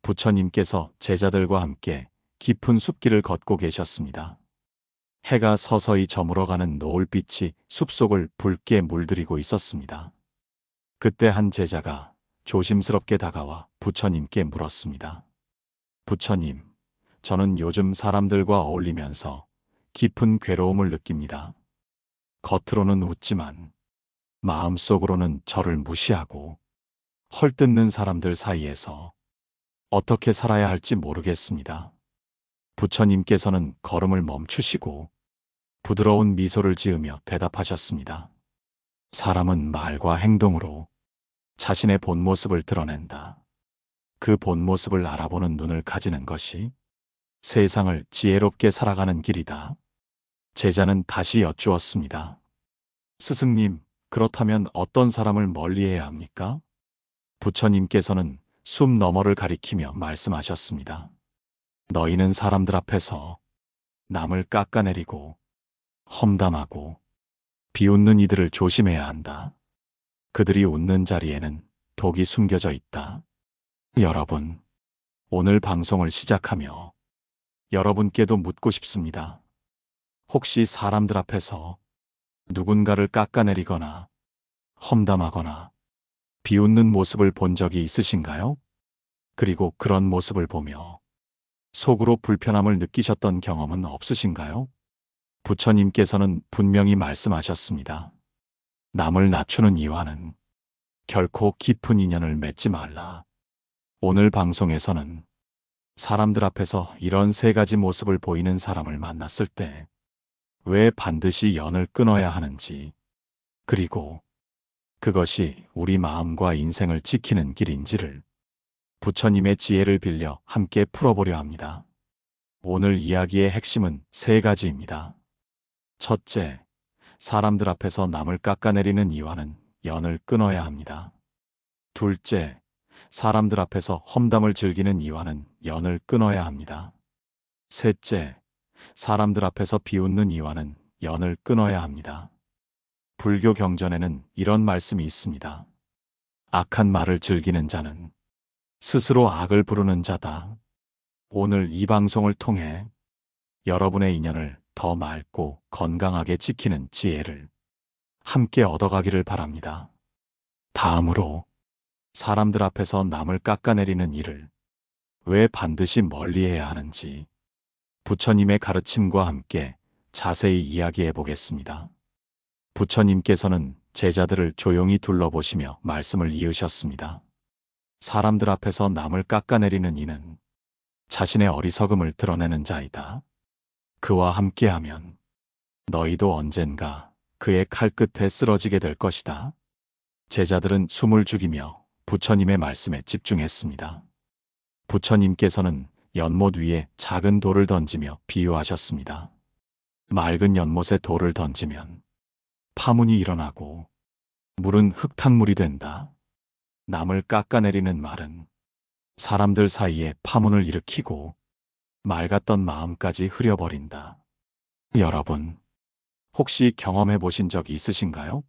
부처님께서 제자들과 함께 깊은 숲길을 걷고 계셨습니다. 해가 서서히 저물어가는 노을빛이 숲속을 붉게 물들이고 있었습니다. 그때 한 제자가 조심스럽게 다가와 부처님께 물었습니다. 부처님, 저는 요즘 사람들과 어울리면서 깊은 괴로움을 느낍니다. 겉으로는 웃지만 마음속으로는 저를 무시하고 헐뜯는 사람들 사이에서 어떻게 살아야 할지 모르겠습니다. 부처님께서는 걸음을 멈추시고 부드러운 미소를 지으며 대답하셨습니다. 사람은 말과 행동으로 자신의 본 모습을 드러낸다. 그 본 모습을 알아보는 눈을 가지는 것이 세상을 지혜롭게 살아가는 길이다. 제자는 다시 여쭈었습니다. 스승님, 그렇다면 어떤 사람을 멀리해야 합니까? 부처님께서는 숲 너머를 가리키며 말씀하셨습니다. 너희는 사람들 앞에서 남을 깎아내리고 험담하고 비웃는 이들을 조심해야 한다. 그들이 웃는 자리에는 독이 숨겨져 있다. 여러분, 오늘 방송을 시작하며 여러분께도 묻고 싶습니다. 혹시 사람들 앞에서 누군가를 깎아내리거나 험담하거나 비웃는 모습을 본 적이 있으신가요? 그리고 그런 모습을 보며 속으로 불편함을 느끼셨던 경험은 없으신가요? 부처님께서는 분명히 말씀하셨습니다. 남을 낮추는 이와는 결코 깊은 인연을 맺지 말라. 오늘 방송에서는 사람들 앞에서 이런 세 가지 모습을 보이는 사람을 만났을 때 왜 반드시 연을 끊어야 하는지, 그리고 그것이 우리 마음과 인생을 지키는 길인지를 부처님의 지혜를 빌려 함께 풀어보려 합니다. 오늘 이야기의 핵심은 세 가지입니다. 첫째, 사람들 앞에서 남을 깎아내리는 이와는 연을 끊어야 합니다. 둘째, 사람들 앞에서 험담을 즐기는 이와는 연을 끊어야 합니다. 셋째, 사람들 앞에서 비웃는 이와는 연을 끊어야 합니다. 불교 경전에는 이런 말씀이 있습니다. 악한 말을 즐기는 자는 스스로 악을 부르는 자다. 오늘 이 방송을 통해 여러분의 인연을 더 맑고 건강하게 지키는 지혜를 함께 얻어가기를 바랍니다. 다음으로 사람들 앞에서 남을 깎아내리는 일을 왜 반드시 멀리해야 하는지 부처님의 가르침과 함께 자세히 이야기해 보겠습니다. 부처님께서는 제자들을 조용히 둘러보시며 말씀을 이으셨습니다. 사람들 앞에서 남을 깎아내리는 이는 자신의 어리석음을 드러내는 자이다. 그와 함께하면 너희도 언젠가 그의 칼끝에 쓰러지게 될 것이다. 제자들은 숨을 죽이며 부처님의 말씀에 집중했습니다. 부처님께서는 연못 위에 작은 돌을 던지며 비유하셨습니다. 맑은 연못에 돌을 던지면 파문이 일어나고 물은 흙탕물이 된다. 남을 깎아내리는 말은 사람들 사이에 파문을 일으키고 맑았던 마음까지 흐려버린다. 여러분, 혹시 경험해 보신 적 있으신가요?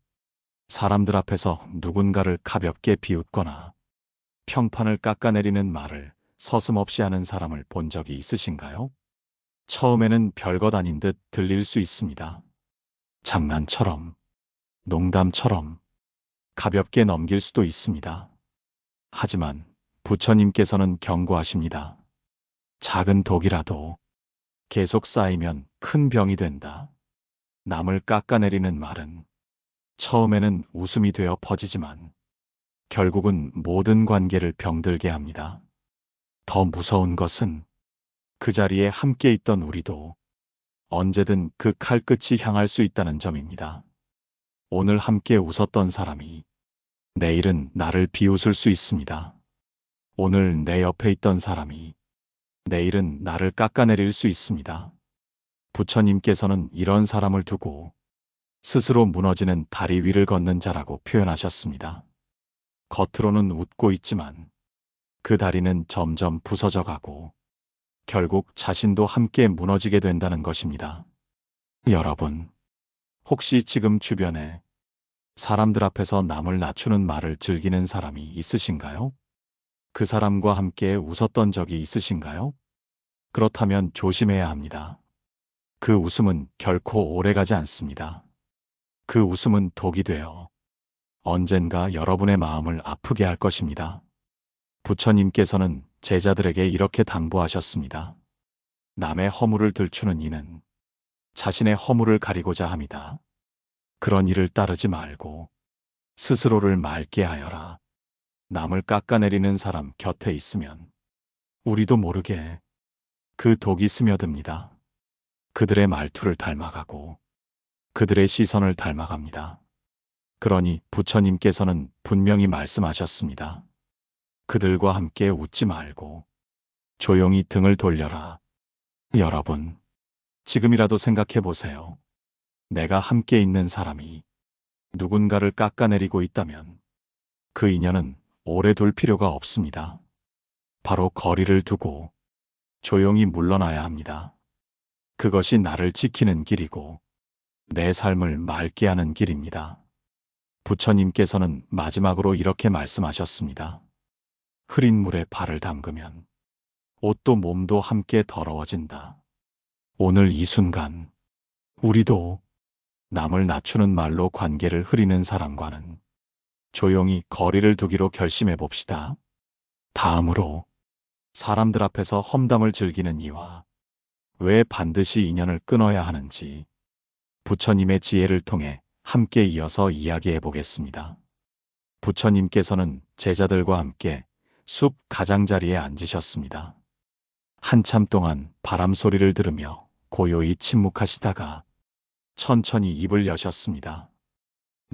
사람들 앞에서 누군가를 가볍게 비웃거나 평판을 깎아내리는 말을 서슴없이 하는 사람을 본 적이 있으신가요? 처음에는 별것 아닌 듯 들릴 수 있습니다. 장난처럼, 농담처럼 가볍게 넘길 수도 있습니다. 하지만 부처님께서는 경고하십니다. 작은 독이라도 계속 쌓이면 큰 병이 된다. 남을 깎아내리는 말은 처음에는 웃음이 되어 퍼지지만 결국은 모든 관계를 병들게 합니다. 더 무서운 것은 그 자리에 함께 있던 우리도 언제든 그 칼끝이 향할 수 있다는 점입니다. 오늘 함께 웃었던 사람이 내일은 나를 비웃을 수 있습니다. 오늘 내 옆에 있던 사람이 내일은 나를 깎아내릴 수 있습니다. 부처님께서는 이런 사람을 두고 스스로 무너지는 다리 위를 걷는 자라고 표현하셨습니다. 겉으로는 웃고 있지만 그 다리는 점점 부서져 가고 결국 자신도 함께 무너지게 된다는 것입니다. 여러분, 혹시 지금 주변에 사람들 앞에서 남을 낮추는 말을 즐기는 사람이 있으신가요? 그 사람과 함께 웃었던 적이 있으신가요? 그렇다면 조심해야 합니다. 그 웃음은 결코 오래가지 않습니다. 그 웃음은 독이 되어 언젠가 여러분의 마음을 아프게 할 것입니다. 부처님께서는 제자들에게 이렇게 당부하셨습니다. 남의 허물을 들추는 이는 자신의 허물을 가리고자 함이다. 그런 일을 따르지 말고 스스로를 맑게 하여라. 남을 깎아내리는 사람 곁에 있으면 우리도 모르게 그 독이 스며듭니다. 그들의 말투를 닮아가고 그들의 시선을 닮아갑니다. 그러니 부처님께서는 분명히 말씀하셨습니다. 그들과 함께 웃지 말고 조용히 등을 돌려라. 여러분, 지금이라도 생각해 보세요. 내가 함께 있는 사람이 누군가를 깎아내리고 있다면 그 인연은 오래 둘 필요가 없습니다. 바로 거리를 두고 조용히 물러나야 합니다. 그것이 나를 지키는 길이고 내 삶을 맑게 하는 길입니다. 부처님께서는 마지막으로 이렇게 말씀하셨습니다. 흐린 물에 발을 담그면 옷도 몸도 함께 더러워진다. 오늘 이 순간 우리도 남을 낮추는 말로 관계를 흐리는 사람과는 조용히 거리를 두기로 결심해 봅시다. 다음으로 사람들 앞에서 험담을 즐기는 이와 왜 반드시 인연을 끊어야 하는지 부처님의 지혜를 통해 함께 이어서 이야기해 보겠습니다. 부처님께서는 제자들과 함께 숲 가장자리에 앉으셨습니다. 한참 동안 바람 소리를 들으며 고요히 침묵하시다가 천천히 입을 여셨습니다.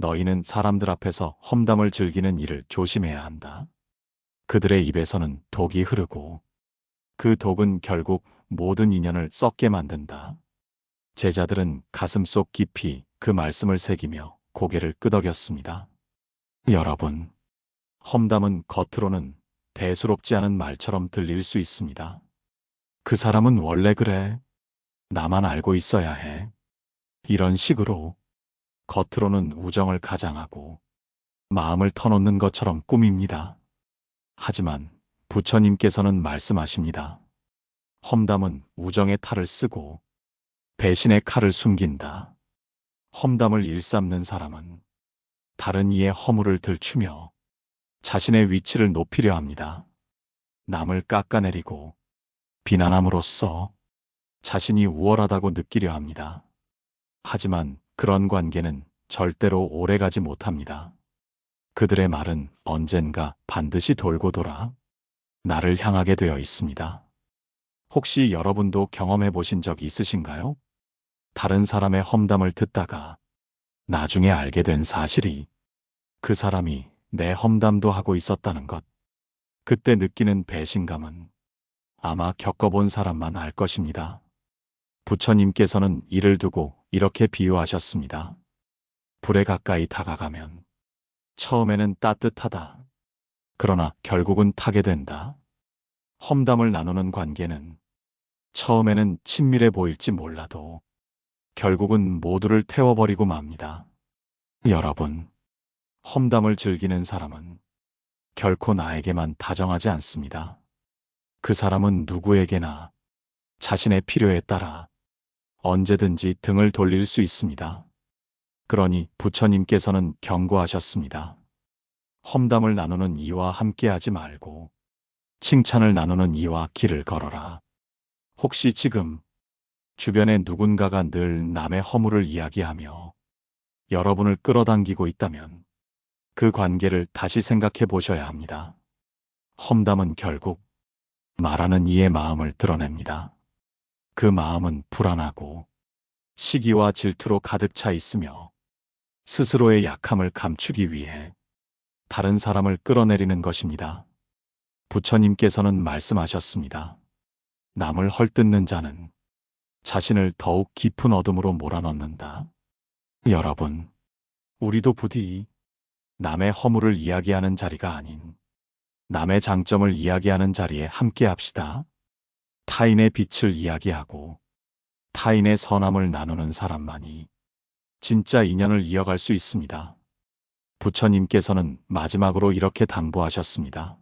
너희는 사람들 앞에서 험담을 즐기는 일을 조심해야 한다. 그들의 입에서는 독이 흐르고 그 독은 결국 모든 인연을 썩게 만든다. 제자들은 가슴속 깊이 그 말씀을 새기며 고개를 끄덕였습니다. 여러분, 험담은 겉으로는 대수롭지 않은 말처럼 들릴 수 있습니다. 그 사람은 원래 그래. 나만 알고 있어야 해. 이런 식으로 겉으로는 우정을 가장하고 마음을 터놓는 것처럼 꾸밉니다. 하지만 부처님께서는 말씀하십니다. 험담은 우정의 탈을 쓰고 배신의 칼을 숨긴다. 험담을 일삼는 사람은 다른 이의 허물을 들추며 자신의 위치를 높이려 합니다. 남을 깎아내리고 비난함으로써 자신이 우월하다고 느끼려 합니다. 하지만 그런 관계는 절대로 오래가지 못합니다. 그들의 말은 언젠가 반드시 돌고 돌아 나를 향하게 되어 있습니다. 혹시 여러분도 경험해 보신 적 있으신가요? 다른 사람의 험담을 듣다가 나중에 알게 된 사실이 그 사람이 내 험담도 하고 있었다는 것. 그때 느끼는 배신감은 아마 겪어본 사람만 알 것입니다. 부처님께서는 이를 두고 이렇게 비유하셨습니다. 불에 가까이 다가가면 처음에는 따뜻하다. 그러나 결국은 타게 된다. 험담을 나누는 관계는 처음에는 친밀해 보일지 몰라도 결국은 모두를 태워버리고 맙니다. 여러분, 험담을 즐기는 사람은 결코 나에게만 다정하지 않습니다. 그 사람은 누구에게나 자신의 필요에 따라 언제든지 등을 돌릴 수 있습니다. 그러니 부처님께서는 경고하셨습니다. 험담을 나누는 이와 함께하지 말고 칭찬을 나누는 이와 길을 걸어라. 혹시 지금 주변에 누군가가 늘 남의 허물을 이야기하며 여러분을 끌어당기고 있다면 그 관계를 다시 생각해 보셔야 합니다. 험담은 결국 말하는 이의 마음을 드러냅니다. 그 마음은 불안하고 시기와 질투로 가득 차 있으며 스스로의 약함을 감추기 위해 다른 사람을 끌어내리는 것입니다. 부처님께서는 말씀하셨습니다. 남을 헐뜯는 자는 자신을 더욱 깊은 어둠으로 몰아넣는다. 여러분, 우리도 부디 남의 허물을 이야기하는 자리가 아닌 남의 장점을 이야기하는 자리에 함께 합시다. 타인의 빛을 이야기하고 타인의 선함을 나누는 사람만이 진짜 인연을 이어갈 수 있습니다. 부처님께서는 마지막으로 이렇게 당부하셨습니다.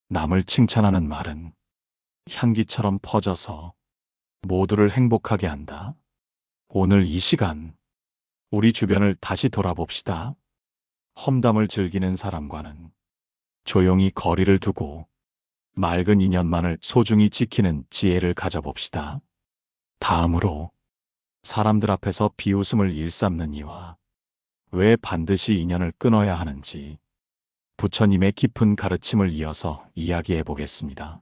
남을 칭찬하는 말은 향기처럼 퍼져서 모두를 행복하게 한다. 오늘 이 시간, 우리 주변을 다시 돌아봅시다. 험담을 즐기는 사람과는 조용히 거리를 두고 맑은 인연만을 소중히 지키는 지혜를 가져봅시다. 다음으로 사람들 앞에서 비웃음을 일삼는 이와 왜 반드시 인연을 끊어야 하는지 부처님의 깊은 가르침을 이어서 이야기해 보겠습니다.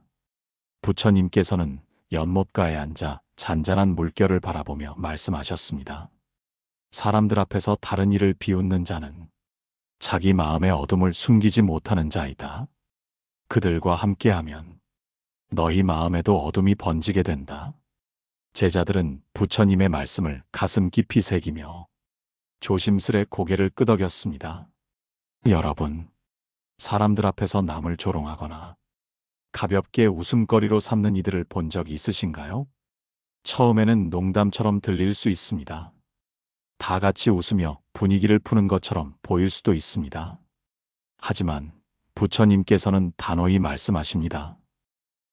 부처님께서는 연못가에 앉아 잔잔한 물결을 바라보며 말씀하셨습니다. 사람들 앞에서 다른 이를 비웃는 자는 자기 마음의 어둠을 숨기지 못하는 자이다. 그들과 함께하면 너희 마음에도 어둠이 번지게 된다. 제자들은 부처님의 말씀을 가슴 깊이 새기며 조심스레 고개를 끄덕였습니다. 여러분, 사람들 앞에서 남을 조롱하거나 가볍게 웃음거리로 삼는 이들을 본 적 있으신가요? 처음에는 농담처럼 들릴 수 있습니다. 다 같이 웃으며 분위기를 푸는 것처럼 보일 수도 있습니다. 하지만 부처님께서는 단호히 말씀하십니다.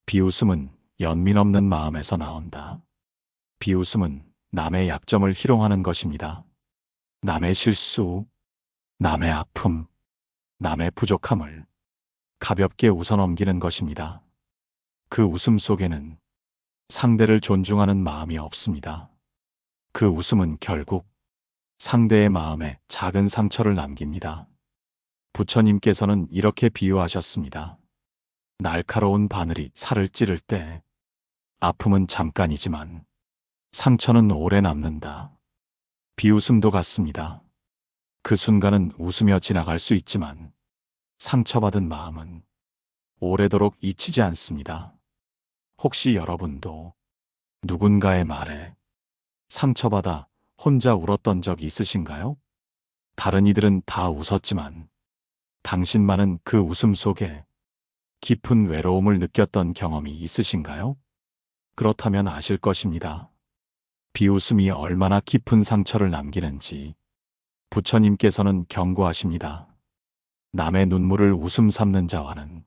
비웃음은 연민 없는 마음에서 나온다. 비웃음은 남의 약점을 희롱하는 것입니다. 남의 실수, 남의 아픔, 남의 부족함을 가볍게 웃어넘기는 것입니다. 그 웃음 속에는 상대를 존중하는 마음이 없습니다. 그 웃음은 결국 상대의 마음에 작은 상처를 남깁니다. 부처님께서는 이렇게 비유하셨습니다. 날카로운 바늘이 살을 찌를 때 아픔은 잠깐이지만 상처는 오래 남는다. 비웃음도 같습니다. 그 순간은 웃으며 지나갈 수 있지만 상처받은 마음은 오래도록 잊히지 않습니다. 혹시 여러분도 누군가의 말에 상처받아 혼자 울었던 적 있으신가요? 다른 이들은 다 웃었지만 당신만은 그 웃음 속에 깊은 외로움을 느꼈던 경험이 있으신가요? 그렇다면 아실 것입니다. 비웃음이 얼마나 깊은 상처를 남기는지 부처님께서는 경고하십니다. 남의 눈물을 웃음 삼는 자와는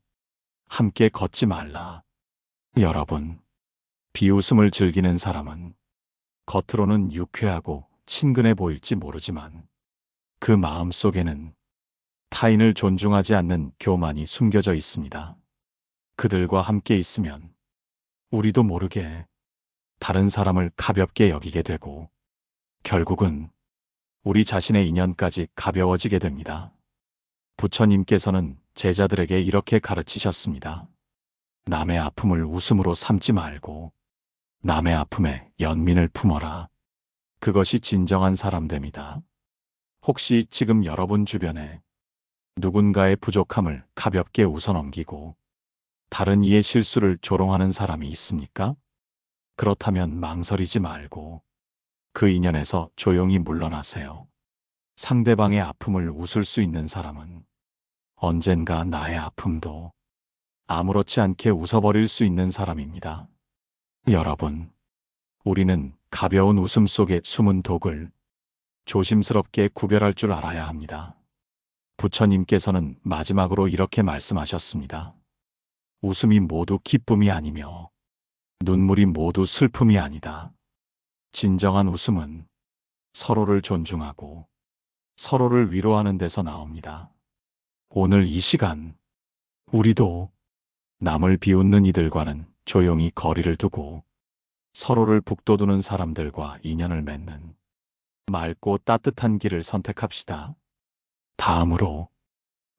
함께 걷지 말라. 여러분, 비웃음을 즐기는 사람은 겉으로는 유쾌하고 친근해 보일지 모르지만 그 마음 속에는 타인을 존중하지 않는 교만이 숨겨져 있습니다. 그들과 함께 있으면 우리도 모르게 다른 사람을 가볍게 여기게 되고 결국은 우리 자신의 인연까지 가벼워지게 됩니다. 부처님께서는 제자들에게 이렇게 가르치셨습니다. 남의 아픔을 웃음으로 삼지 말고 남의 아픔에 연민을 품어라. 그것이 진정한 사람됨이다. 혹시 지금 여러분 주변에 누군가의 부족함을 가볍게 웃어넘기고 다른 이의 실수를 조롱하는 사람이 있습니까? 그렇다면 망설이지 말고 그 인연에서 조용히 물러나세요. 상대방의 아픔을 웃을 수 있는 사람은 언젠가 나의 아픔도 아무렇지 않게 웃어버릴 수 있는 사람입니다. 여러분, 우리는 가벼운 웃음 속에 숨은 독을 조심스럽게 구별할 줄 알아야 합니다. 부처님께서는 마지막으로 이렇게 말씀하셨습니다. 웃음이 모두 기쁨이 아니며 눈물이 모두 슬픔이 아니다. 진정한 웃음은 서로를 존중하고 서로를 위로하는 데서 나옵니다. 오늘 이 시간, 우리도 남을 비웃는 이들과는 조용히 거리를 두고 서로를 북돋우는 사람들과 인연을 맺는 맑고 따뜻한 길을 선택합시다. 다음으로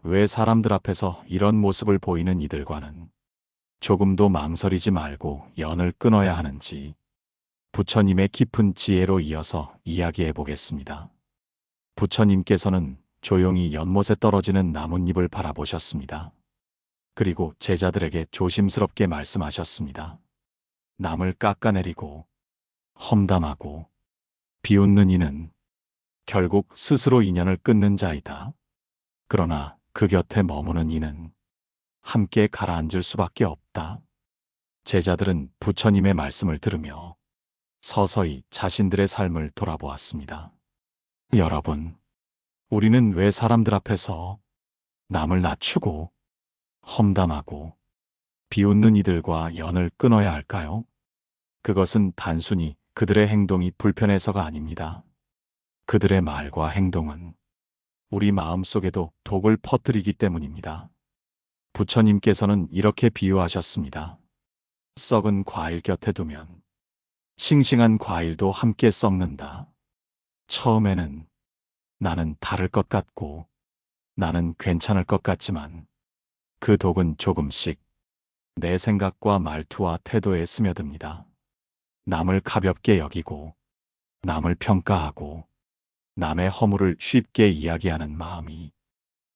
왜 사람들 앞에서 이런 모습을 보이는 이들과는 조금도 망설이지 말고 연을 끊어야 하는지 부처님의 깊은 지혜로 이어서 이야기해 보겠습니다. 부처님께서는 조용히 연못에 떨어지는 나뭇잎을 바라보셨습니다. 그리고 제자들에게 조심스럽게 말씀하셨습니다. 남을 깎아내리고 험담하고 비웃는 이는 결국 스스로 인연을 끊는 자이다. 그러나 그 곁에 머무는 이는 함께 가라앉을 수밖에 없다. 제자들은 부처님의 말씀을 들으며 서서히 자신들의 삶을 돌아보았습니다. 여러분, 우리는 왜 사람들 앞에서 남을 낮추고 험담하고 비웃는 이들과 연을 끊어야 할까요? 그것은 단순히 그들의 행동이 불편해서가 아닙니다. 그들의 말과 행동은 우리 마음속에도 독을 퍼뜨리기 때문입니다. 부처님께서는 이렇게 비유하셨습니다. 썩은 과일 곁에 두면 싱싱한 과일도 함께 썩는다. 처음에는 나는 다를 것 같고 나는 괜찮을 것 같지만 그 독은 조금씩 내 생각과 말투와 태도에 스며듭니다. 남을 가볍게 여기고 남을 평가하고 남의 허물을 쉽게 이야기하는 마음이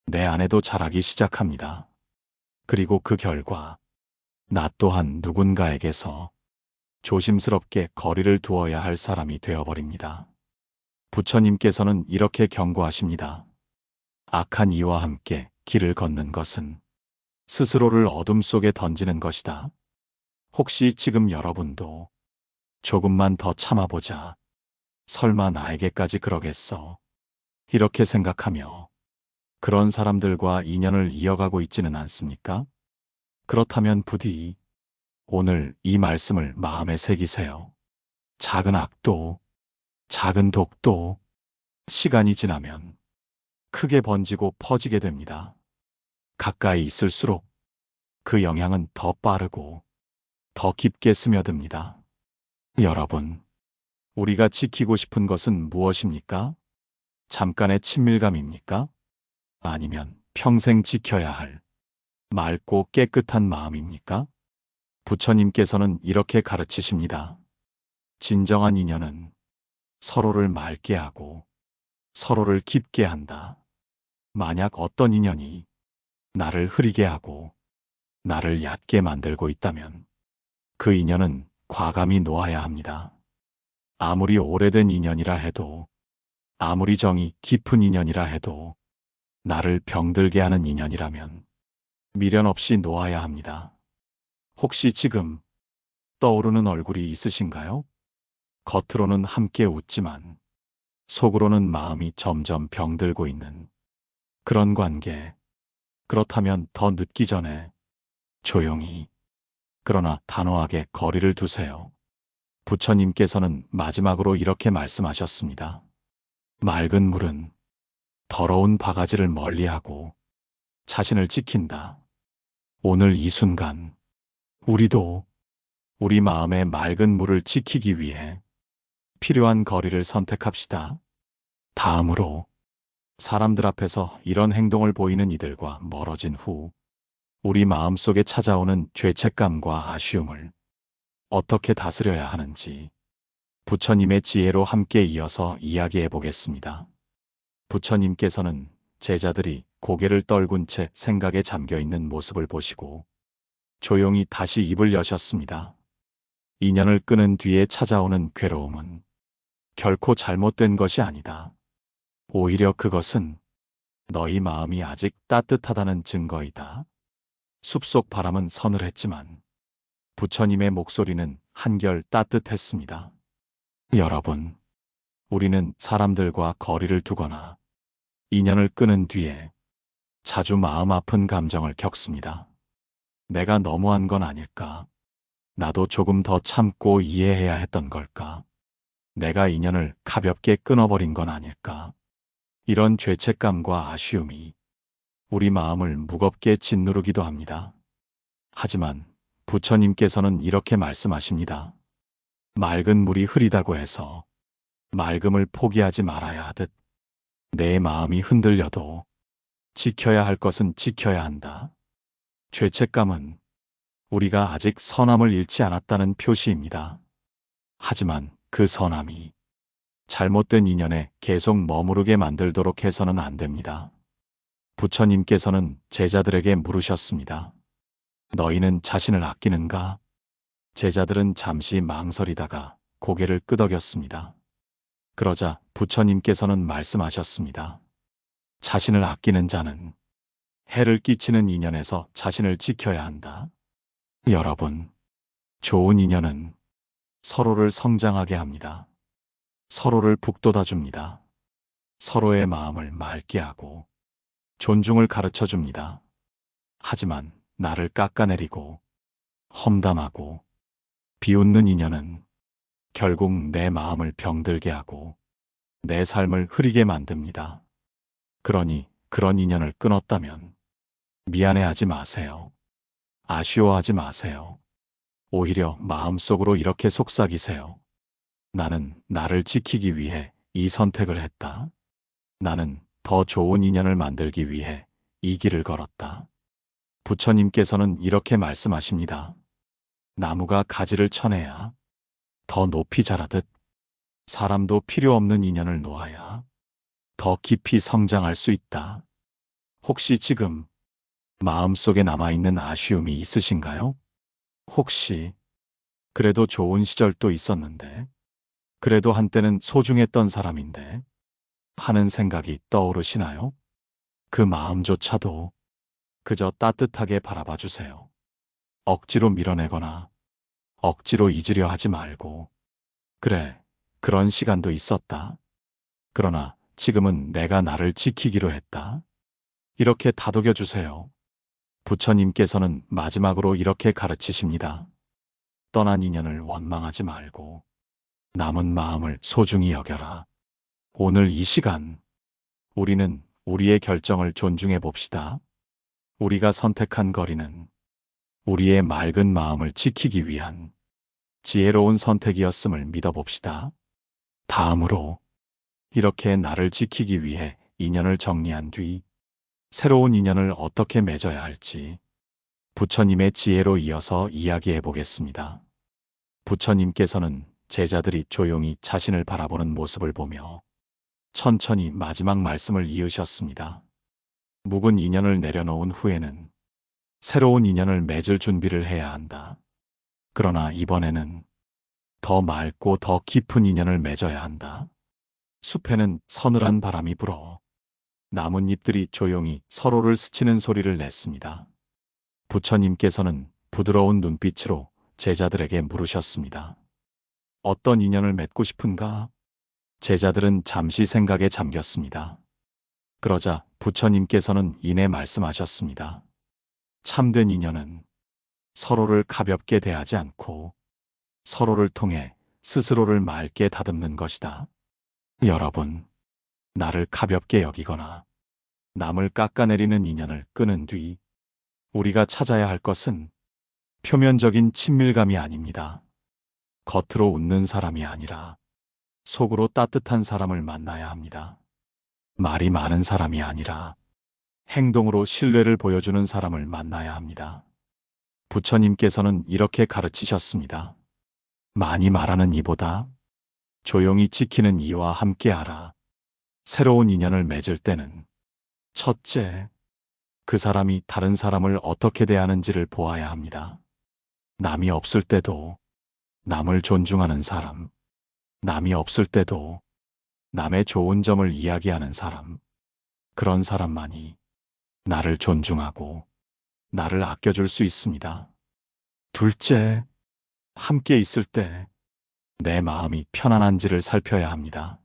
내 안에도 자라기 시작합니다. 그리고 그 결과 나 또한 누군가에게서 조심스럽게 거리를 두어야 할 사람이 되어버립니다. 부처님께서는 이렇게 경고하십니다. 악한 이와 함께 길을 걷는 것은 스스로를 어둠 속에 던지는 것이다. 혹시 지금 여러분도 조금만 더 참아보자. 설마 나에게까지 그러겠어. 이렇게 생각하며 그런 사람들과 인연을 이어가고 있지는 않습니까? 그렇다면 부디 오늘 이 말씀을 마음에 새기세요. 작은 악도, 작은 독도 시간이 지나면 크게 번지고 퍼지게 됩니다. 가까이 있을수록 그 영향은 더 빠르고 더 깊게 스며듭니다. 여러분, 우리가 지키고 싶은 것은 무엇입니까? 잠깐의 친밀감입니까? 아니면 평생 지켜야 할 맑고 깨끗한 마음입니까? 부처님께서는 이렇게 가르치십니다. 진정한 인연은 서로를 맑게 하고 서로를 깊게 한다. 만약 어떤 인연이 나를 흐리게 하고 나를 얕게 만들고 있다면 그 인연은 과감히 놓아야 합니다. 아무리 오래된 인연이라 해도, 아무리 정이 깊은 인연이라 해도 나를 병들게 하는 인연이라면 미련 없이 놓아야 합니다. 혹시 지금 떠오르는 얼굴이 있으신가요? 겉으로는 함께 웃지만 속으로는 마음이 점점 병들고 있는 그런 관계. 그렇다면 더 늦기 전에 조용히 그러나 단호하게 거리를 두세요. 부처님께서는 마지막으로 이렇게 말씀하셨습니다. 맑은 물은 더러운 바가지를 멀리하고 자신을 지킨다. 오늘 이 순간 우리도 우리 마음의 맑은 물을 지키기 위해 필요한 거리를 선택합시다. 다음으로 사람들 앞에서 이런 행동을 보이는 이들과 멀어진 후 우리 마음속에 찾아오는 죄책감과 아쉬움을 어떻게 다스려야 하는지 부처님의 지혜로 함께 이어서 이야기해 보겠습니다. 부처님께서는 제자들이 고개를 떨군 채 생각에 잠겨 있는 모습을 보시고 조용히 다시 입을 여셨습니다. 인연을 끊은 뒤에 찾아오는 괴로움은 결코 잘못된 것이 아니다. 오히려 그것은 너희 마음이 아직 따뜻하다는 증거이다. 숲속 바람은 서늘했지만 부처님의 목소리는 한결 따뜻했습니다. 여러분, 우리는 사람들과 거리를 두거나 인연을 끊은 뒤에 자주 마음 아픈 감정을 겪습니다. 내가 너무한 건 아닐까? 나도 조금 더 참고 이해해야 했던 걸까? 내가 인연을 가볍게 끊어버린 건 아닐까? 이런 죄책감과 아쉬움이 우리 마음을 무겁게 짓누르기도 합니다. 하지만 부처님께서는 이렇게 말씀하십니다. 맑은 물이 흐리다고 해서 맑음을 포기하지 말아야 하듯 내 마음이 흔들려도 지켜야 할 것은 지켜야 한다. 죄책감은 우리가 아직 선함을 잃지 않았다는 표시입니다. 하지만 그 선함이 잘못된 인연에 계속 머무르게 만들도록 해서는 안 됩니다. 부처님께서는 제자들에게 물으셨습니다. 너희는 자신을 아끼는가? 제자들은 잠시 망설이다가 고개를 끄덕였습니다. 그러자 부처님께서는 말씀하셨습니다. 자신을 아끼는 자는 해를 끼치는 인연에서 자신을 지켜야 한다. 여러분, 좋은 인연은 서로를 성장하게 합니다. 서로를 북돋아줍니다. 서로의 마음을 맑게 하고 존중을 가르쳐줍니다. 하지만 나를 깎아내리고 험담하고 비웃는 인연은 결국 내 마음을 병들게 하고 내 삶을 흐리게 만듭니다. 그러니 그런 인연을 끊었다면 미안해하지 마세요. 아쉬워하지 마세요. 오히려 마음속으로 이렇게 속삭이세요. 나는 나를 지키기 위해 이 선택을 했다. 나는 더 좋은 인연을 만들기 위해 이 길을 걸었다. 부처님께서는 이렇게 말씀하십니다. 나무가 가지를 쳐내야 더 높이 자라듯 사람도 필요 없는 인연을 놓아야 더 깊이 성장할 수 있다. 혹시 지금 마음속에 남아있는 아쉬움이 있으신가요? 혹시 그래도 좋은 시절도 있었는데, 그래도 한때는 소중했던 사람인데 하는 생각이 떠오르시나요? 그 마음조차도 그저 따뜻하게 바라봐 주세요. 억지로 밀어내거나 억지로 잊으려 하지 말고, 그래, 그런 시간도 있었다. 그러나 지금은 내가 나를 지키기로 했다. 이렇게 다독여 주세요. 부처님께서는 마지막으로 이렇게 가르치십니다. 떠난 인연을 원망하지 말고 남은 마음을 소중히 여겨라. 오늘 이 시간 우리는 우리의 결정을 존중해 봅시다. 우리가 선택한 거리는 우리의 맑은 마음을 지키기 위한 지혜로운 선택이었음을 믿어봅시다. 다음으로 이렇게 나를 지키기 위해 인연을 정리한 뒤 새로운 인연을 어떻게 맺어야 할지 부처님의 지혜로 이어서 이야기해 보겠습니다. 부처님께서는 제자들이 조용히 자신을 바라보는 모습을 보며 천천히 마지막 말씀을 이으셨습니다. 묵은 인연을 내려놓은 후에는 새로운 인연을 맺을 준비를 해야 한다. 그러나 이번에는 더 맑고 더 깊은 인연을 맺어야 한다. 숲에는 서늘한 바람이 불어 나뭇잎들이 조용히 서로를 스치는 소리를 냈습니다. 부처님께서는 부드러운 눈빛으로 제자들에게 물으셨습니다. 어떤 인연을 맺고 싶은가? 제자들은 잠시 생각에 잠겼습니다. 그러자 부처님께서는 이내 말씀하셨습니다. 참된 인연은 서로를 가볍게 대하지 않고 서로를 통해 스스로를 맑게 다듬는 것이다. 여러분, 나를 가볍게 여기거나 남을 깎아내리는 인연을 끊은 뒤 우리가 찾아야 할 것은 표면적인 친밀감이 아닙니다. 겉으로 웃는 사람이 아니라 속으로 따뜻한 사람을 만나야 합니다. 말이 많은 사람이 아니라 행동으로 신뢰를 보여주는 사람을 만나야 합니다. 부처님께서는 이렇게 가르치셨습니다. 많이 말하는 이보다 조용히 지키는 이와 함께하라. 새로운 인연을 맺을 때는 첫째, 그 사람이 다른 사람을 어떻게 대하는지를 보아야 합니다. 남이 없을 때도 남을 존중하는 사람, 남이 없을 때도 남의 좋은 점을 이야기하는 사람, 그런 사람만이 나를 존중하고 나를 아껴줄 수 있습니다. 둘째, 함께 있을 때 내 마음이 편안한지를 살펴야 합니다.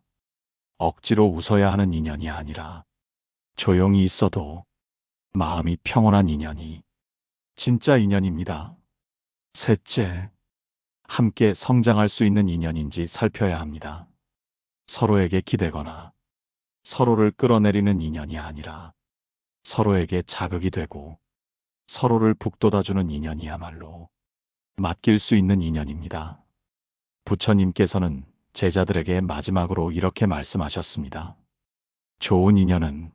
억지로 웃어야 하는 인연이 아니라 조용히 있어도 마음이 평온한 인연이 진짜 인연입니다. 셋째, 함께 성장할 수 있는 인연인지 살펴야 합니다. 서로에게 기대거나 서로를 끌어내리는 인연이 아니라 서로에게 자극이 되고 서로를 북돋아주는 인연이야말로 맡길 수 있는 인연입니다. 부처님께서는 제자들에게 마지막으로 이렇게 말씀하셨습니다. 좋은 인연은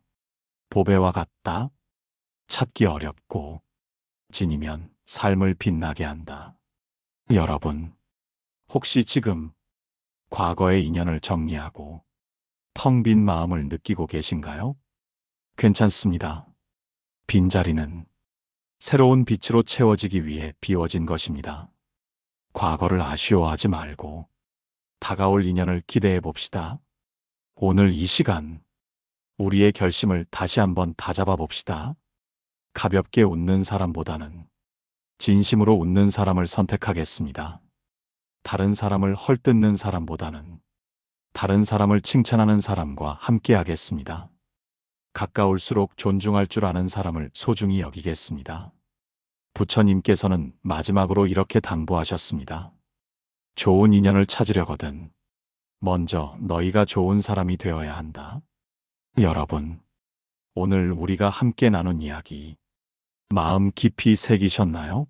보배와 같다. 찾기 어렵고 진이면 삶을 빛나게 한다. 여러분, 혹시 지금 과거의 인연을 정리하고 텅 빈 마음을 느끼고 계신가요? 괜찮습니다. 빈자리는 새로운 빛으로 채워지기 위해 비워진 것입니다. 과거를 아쉬워하지 말고 다가올 인연을 기대해 봅시다. 오늘 이 시간 우리의 결심을 다시 한번 다잡아 봅시다. 가볍게 웃는 사람보다는 진심으로 웃는 사람을 선택하겠습니다. 다른 사람을 헐뜯는 사람보다는 다른 사람을 칭찬하는 사람과 함께 하겠습니다. 가까울수록 존중할 줄 아는 사람을 소중히 여기겠습니다. 부처님께서는 마지막으로 이렇게 당부하셨습니다. 좋은 인연을 찾으려거든 먼저 너희가 좋은 사람이 되어야 한다. 여러분, 오늘 우리가 함께 나눈 이야기 마음 깊이 새기셨나요?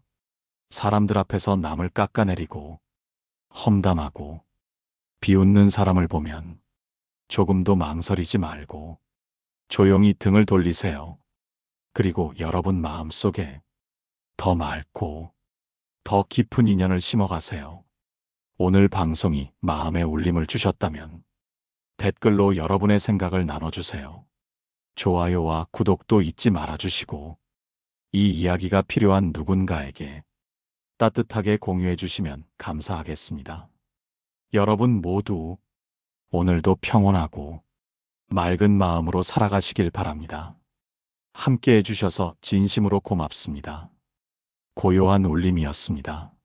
사람들 앞에서 남을 깎아내리고 험담하고 비웃는 사람을 보면 조금도 망설이지 말고 조용히 등을 돌리세요. 그리고 여러분 마음속에 더 맑고 더 깊은 인연을 심어가세요. 오늘 방송이 마음에 울림을 주셨다면 댓글로 여러분의 생각을 나눠주세요. 좋아요와 구독도 잊지 말아주시고 이 이야기가 필요한 누군가에게 따뜻하게 공유해 주시면 감사하겠습니다. 여러분 모두 오늘도 평온하고 맑은 마음으로 살아가시길 바랍니다. 함께 해주셔서 진심으로 고맙습니다. 고요한 울림이었습니다.